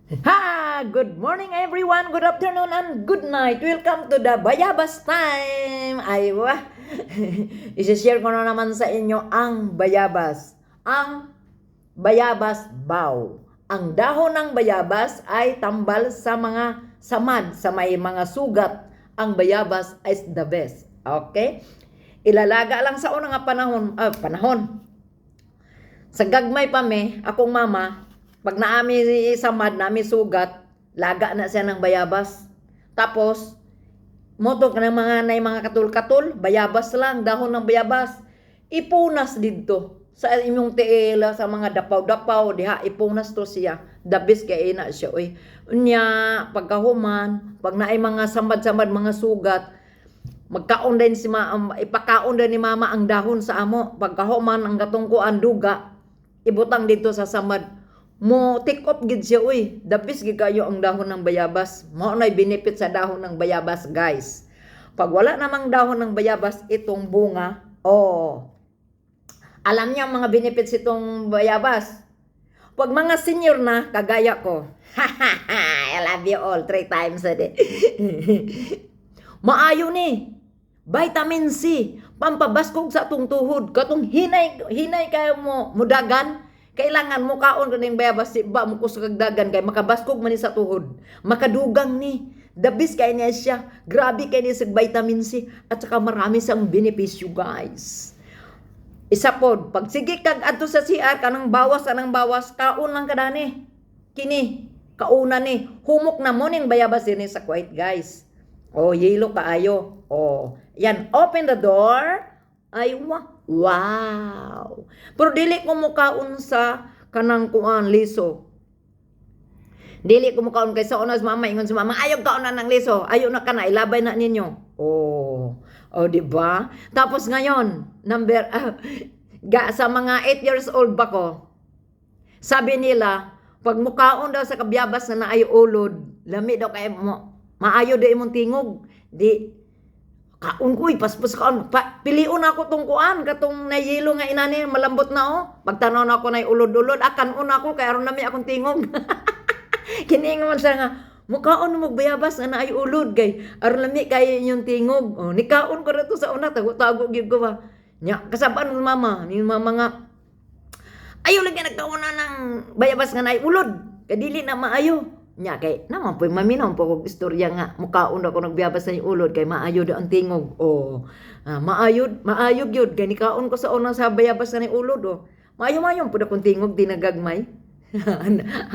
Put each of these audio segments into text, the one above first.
Ha! Good morning everyone, good afternoon and good night. Welcome to the Bayabas time. Aywa. I-share ko na naman sa inyo ang bayabas. Ang bayabas baw. Ang dahon ng bayabas ay tambal sa mga samad, sa may mga sugat. Ang bayabas is the best. Okay? Ilalaga lang sa unang panahon. Sa gagmay pa me, akong mama, pag naami samad, naami sugat, laga na siya ng bayabas. Tapos, moto ka ng mga katul-katul, bayabas lang, dahon ng bayabas. Ipunas dito sa imong tiila, sa mga dapaw-dapaw, diha, ipunas to siya. Dabis kay ina siya, oy. Unya, pagkahuman, pag naay mga samad-samad, mga sugat, magkaon din si ipakaon din ni mama ang dahon sa amo. Pagkahuman, ang katungkuan duga, ibutang dito sa samad. Mo take off gid siya uy. Dabis gid kayo ang dahon ng bayabas. Mao nay benefit sa dahon ng bayabas, guys. Pag wala namang dahon ng bayabas itong bunga, alam niya ang mga benefits itong bayabas. Pag mga senior na kagaya ko, I love you all 3 times a day. Maayo ni. Vitamin C, pampabaskog sa atong tuhod. Katong hinay kayo mo mudagan, kailangan mo kaon kaning bayabas si ba mo kusog dagan kay makabaskog man ni sa tuhod. Makadugang ni. Dabis kay niya siya. Grabe kay niya sa vitamin C at saka marami sang benepisyo, guys. Isa pod, pag sige kag adto sa CR kanang bawas kaon lang kadani. Kini kauna ni humok na mo ning bayabas ini sa quiet, guys. Yelo kaayo. Yan, open the door. Ay, wow. Pero dili ko mukaon sa kanang kuan liso. Dili ko mukaon kay sa unas mama, ingon si mama, ayaw kaon na ng liso. Ayaw na kana, ilabay na ninyo. Di ba? Tapos ngayon, sa mga 8 years old ba ko, sabi nila, pag mukaon daw sa kabyabas na naay ulod, lami daw kay mo, maayo daw imong tingog. Di, kaon ko'y paspas kaon. Piliun ako tong kuan, katong nayelo nga inani, malambot na Pagtanaw na ako na ulod-ulod, kanon ako, kaya aron nami akong tingog. Kiningon sa nga, mukaon mo bayabas nga naay ulod, kay aron nami kay inyong tingog. Nikaon ko rito sa una, tago-tago gyud ko ba. Nya, kasabaan ng mama, ni mama nga, ayaw lagi nagkaon na ng bayabas nga naay ulod, kadili na maayo. Nya kay naman po maminaw po kog istorya nga mukaon ako nagbiyabas sa ulod kay maayo da ang tingog. Maayod gyud kay nikaon ko sa una sa bayabas sa ni ulod Maayo pud akong tingog dinagagmay.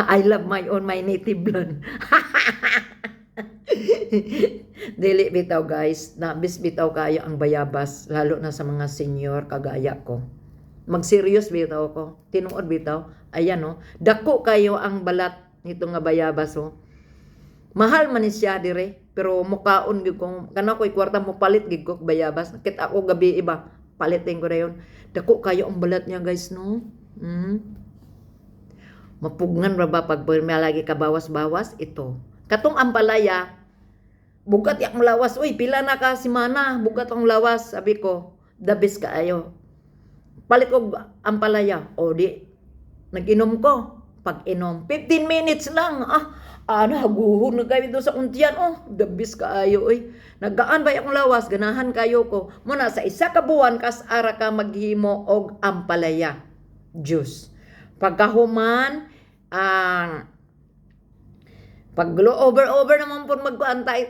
I love my native land. Dili bitaw, guys, nabis bitaw kayo ang bayabas lalo na sa mga senior kagaya ko. Mag-serious bitaw ko. Tinuod bitaw. Ayan dako kayo ang balat nito nga bayabas Mahal man ni siya dire, pero mukaon gyud ko kana ko'y kwarta mo palit gid ko bayabas. Kit ako gabi iba, palitin ko dayon. Dako kayo ang balat niya, guys, no. Mapugnan ra ba pag lagi ka bawas-bawas ito. Katong ampalaya, bugat yak lawas. Uy, pila na ka simana, bugat ang lawas, sabi ko. The best kaayo. Palit ko ampalaya. Di nag-inom ko. Pag-inom, 15 minutes lang. Haguhon na kayo doon sa untian. The best kaayo, Nagaan ba akong lawas, ganahan kayo ko. Muna sa isa ka buwan, kas ara ka maghimo og ampalaya juice. Pagkahuman, pag over naman po magpaantay,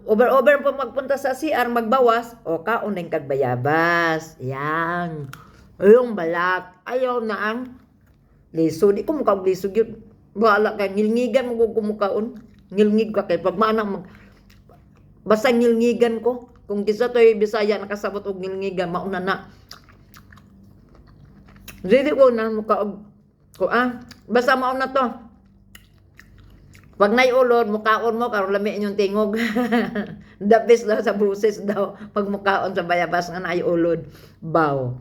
over po magpunta sa CR, magbawas, kaon din kag bayabas. Yan. Yung balat. Ayaw na ang liso, di ko mukaw liso yun. Wala ka, ngilngigan mo kumukaon. Ngilngig ka kay pag maanang basta ngilngigan ko. Kung kisa to'y Bisaya nakasabot og ngilngigan, mauna na. Dili ko na mukaog ko basta mauna to. Pag naiulod, mukaon mo, karon lami inyong tingog. The best daw sa buses daw, pag mukaon sa bayabas nga naiulod. Bow.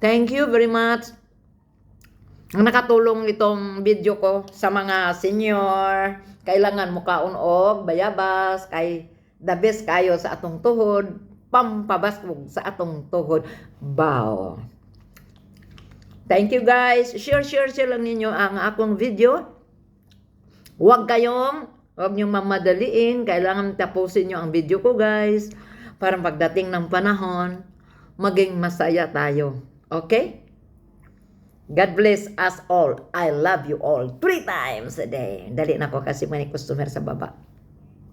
Thank you very much. Ang nakatulong itong video ko sa mga senior, kailangan mukaon og bayabas kay the best kayo sa atong tuhod, pampabaskog sa atong tuhod. Bow. Thank you, guys. Share lang ninyo ang akong video. Huwag niyong mamadaliin. Kailangan tapusin niyo ang video ko, guys. Para pagdating ng panahon, maging masaya tayo. Okay? God bless us all. I love you all 3 times a day. Dali na ko kasi may customer sa baba.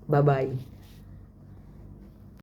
Bye-bye.